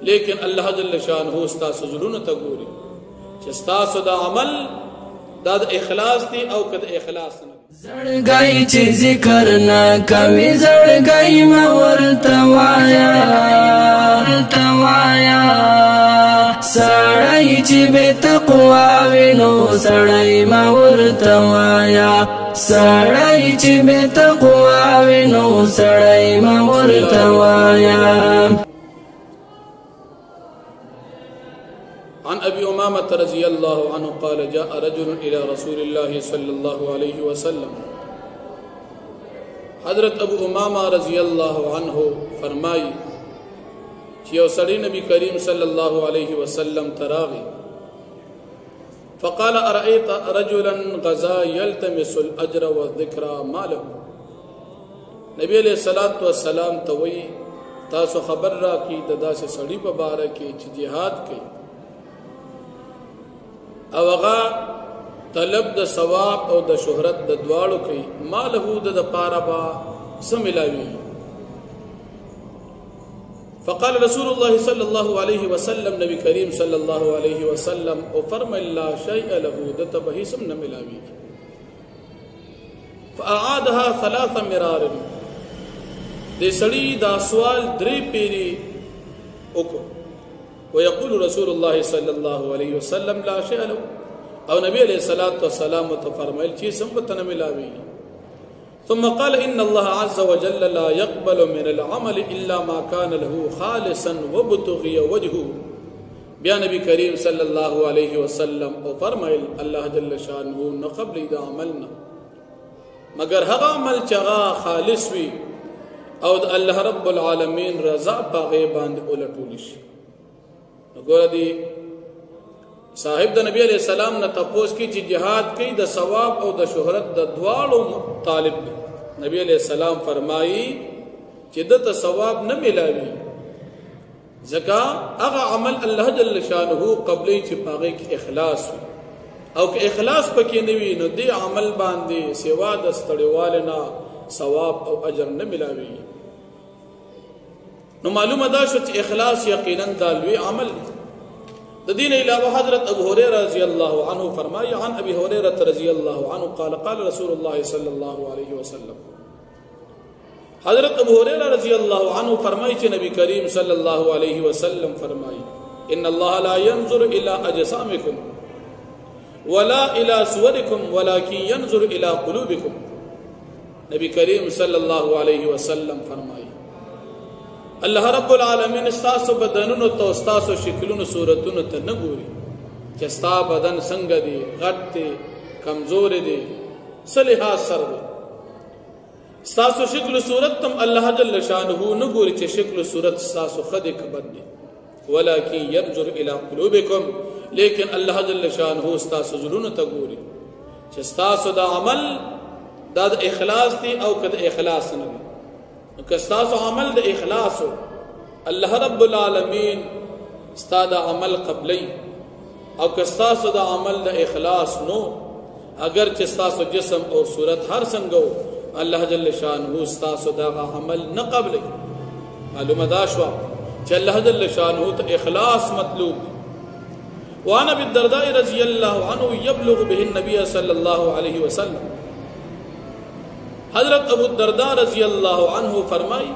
لیکن الله جل شانه ستاسو زړونو ته ګوري چې ستاسو د عمل دا د اخلاص دی او که د اخلاص نه زړګی چې ذکر نه کوي زړګی ما ورته وایا سړی چې بې تقوا وي نو سړی ما ورته وایا سړی چې بې تقوا وي نو سړی ما ورته وایا. عن أبي أمامة رضي الله عنه قال جاء رجل إلى رسول الله صلى الله عليه وسلم. حضرت ابو امامہ رضی اللہ عنہ فرمائی کہ یو سړی نبی کریم صلی اللہ علیہ وسلم تراغی فقال ارأيت رجلا غزا يلتمس الاجر والذکر ما له. نبی علیہ الصلوۃ والسلام توئی تاسو خبر را کی داسې سړی په باره کې چې jihad کوي او هغه طلب د ثواب او د شهرت د دواړو کوي ما له د پاره با سملاوي. فقال رسول الله صلى الله عليه وسلم نبی کریم صلی الله علیه وسلم او فرمای لا شیء له د تبه سم نه ملاوي. فاعادها 3 مرار د سړی دا سوال درې پیری وکړو ويقول رسول الله صلى الله عليه وسلم لا شيء له او نبی علیہ الصلوۃ والسلام فرمایل چې سم بتن ملاوي. ثم قال ان الله عز وجل لا يقبل من العمل الا ما كان له خالصا وابتغي وجهه. بیا نبی کریم صلی الله علیه وسلم او فرمایل الله جل شانه نو قبل دا عملنا مگر هغه عمل چې خالص وي او الله رب العالمین رضا پاغه باندې ولټول شي. ګور دی صاحب د نبی علیہ السلام نه تپوس کی چې jihad کوي د ثواب او د شهرت د دواړو طالب دی. نبی علیہ السلام فرمایي چې د ثواب نه ملاوي ځکه هغه عمل الله جل شانه قبلې چې پاغه کې اخلاص وي او که اخلاص پکې نه وي نو دې عمل باندې سوا د ستړیوال نه ثواب او اجر نه ملاوي. نو معلومه ده چې اخلاص یقینا دالوی عمل دی. د دین علاوه حضرت ابو هريره رضی الله عنه فرمایي عن ابي هريره رضی الله عنه قال قال رسول الله صلى الله عليه وسلم. حضرت ابو هريره رضی الله عنه فرمایي چې نبی کریم صلی الله علیه وسلم فرمایي ان الله لا ينظر الى اجسامكم ولا الى صوركم ولكن ينظر الى قلوبكم. نبی کریم صلی الله علیه وسلم فرمایي الله رب العالمین استاسو بدنونو ته استاسو شکلونو صورتونو ته نه ګوري چې ستا بدن څنګه دی غټ دی کمزور دی صلیحا سر دی. استاسو شکل صورت تم الله جل شانه نه ګوري چې شکل صورت استاسو خد کبد دی ولکن ينظر الى قلوبكم. لیکن الله جل شانه استاسو زړونو ته ګوري چې استاسو دا عمل دا د اخلاص دی او که د اخلاص نه دی. که ستاسو عمل د اخلاص الله رب العالمین ستاسو د عمل قبلی او که ستاسو د عمل د اخلاص نو اگر چې ستاسو جسم او صورت هر څنګه الله جل شانه ستاسو د عمل نه قبلی. معلومه دا شو چې الله جل شانه ته اخلاص مطلوب. وعن ابي الدرداء رضی الله عنه يبلغ به النبي صلى الله عليه وسلم. حضرت ابو الدرداء رضی اللہ عنہ فرمائی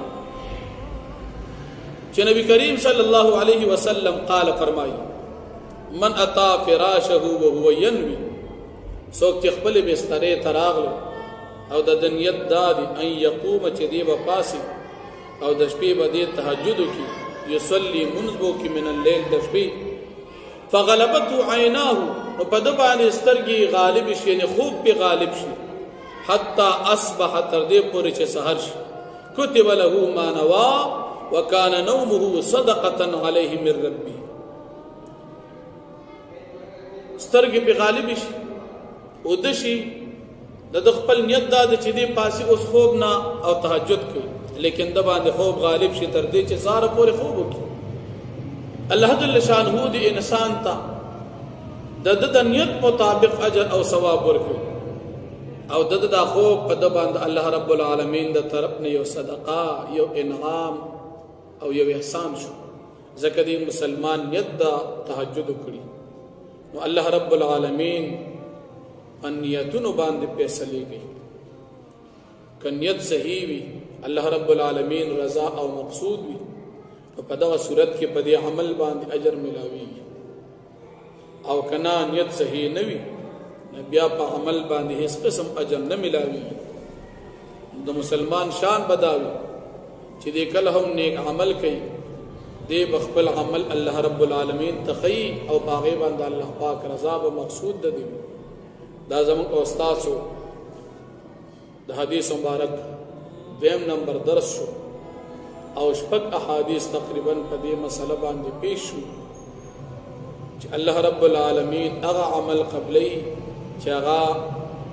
کہ نبی کریم صلی اللہ علیہ وسلم قال فرمائی من اتا فراشه وهو ينوي سوک چې خپل بسترې تراغلو او د دنیت دادی ان یقوم چې دی بپاسی او د شپې باندې تهجد کی یصلی منذ کی من الليل د شپې فغلبته عیناه نو په د باندې سترګې غالب شي نه خوب په غالب شي حتى اصبح تر دې پورې چې سحر شي كتب له ما نوى وكان نومه صدقه عليه من ربه. سترګې په غالب شي او د شي د خپل نیت دا چې دې پاسي اوس خوب نه او تهجد کوي لیکن د باندې خوب غالب شي تر دې چې سحر پورې خوب وکړي. الله جل شانه دې انسان ته د نیت مطابق اجر او ثواب ورکړي او دا خوب په د باندې الله رب العالمین د طرف نه یو صدقه یو انعام او یو احسان شو. ځکه دی مسلمان نیت دا تهجد کړي نو الله رب العالمین په نیتونو باندې فیصلې کوي که نیت صحیح وي الله رب العالمین رضا او مقصود وي په دغه صورت کې په دې عمل باندې اجر ملاويږي او کنا نیت صحیح نه وي بیا په عمل باندې هیڅ قسم اجر نه ملاويږي د مسلمان شان بداوي چې دې کله هم نیک عمل کوي دې بخپل عمل الله رب العالمین تخی او باغې باندې الله پاک رضا او مقصود ده دی دا زموږ استاد د حدیث مبارک دیم نمبر درس شو او شپږ احادیث تقریبا په دې مسله باندې پیش شو چې الله رب العالمین هغه عمل قبلی چې هغه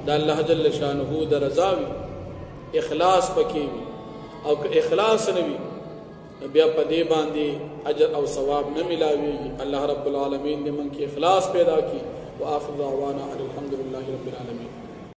د الله جل شانه د رضا وي اخلاص پکې وي او که اخلاص نه وي بیا په دې باندې اجر او ثواب نه ملاويږي الله رب العالمین دې من کې اخلاص پیدا کړي واخر دعوانا الحمد لله رب العالمین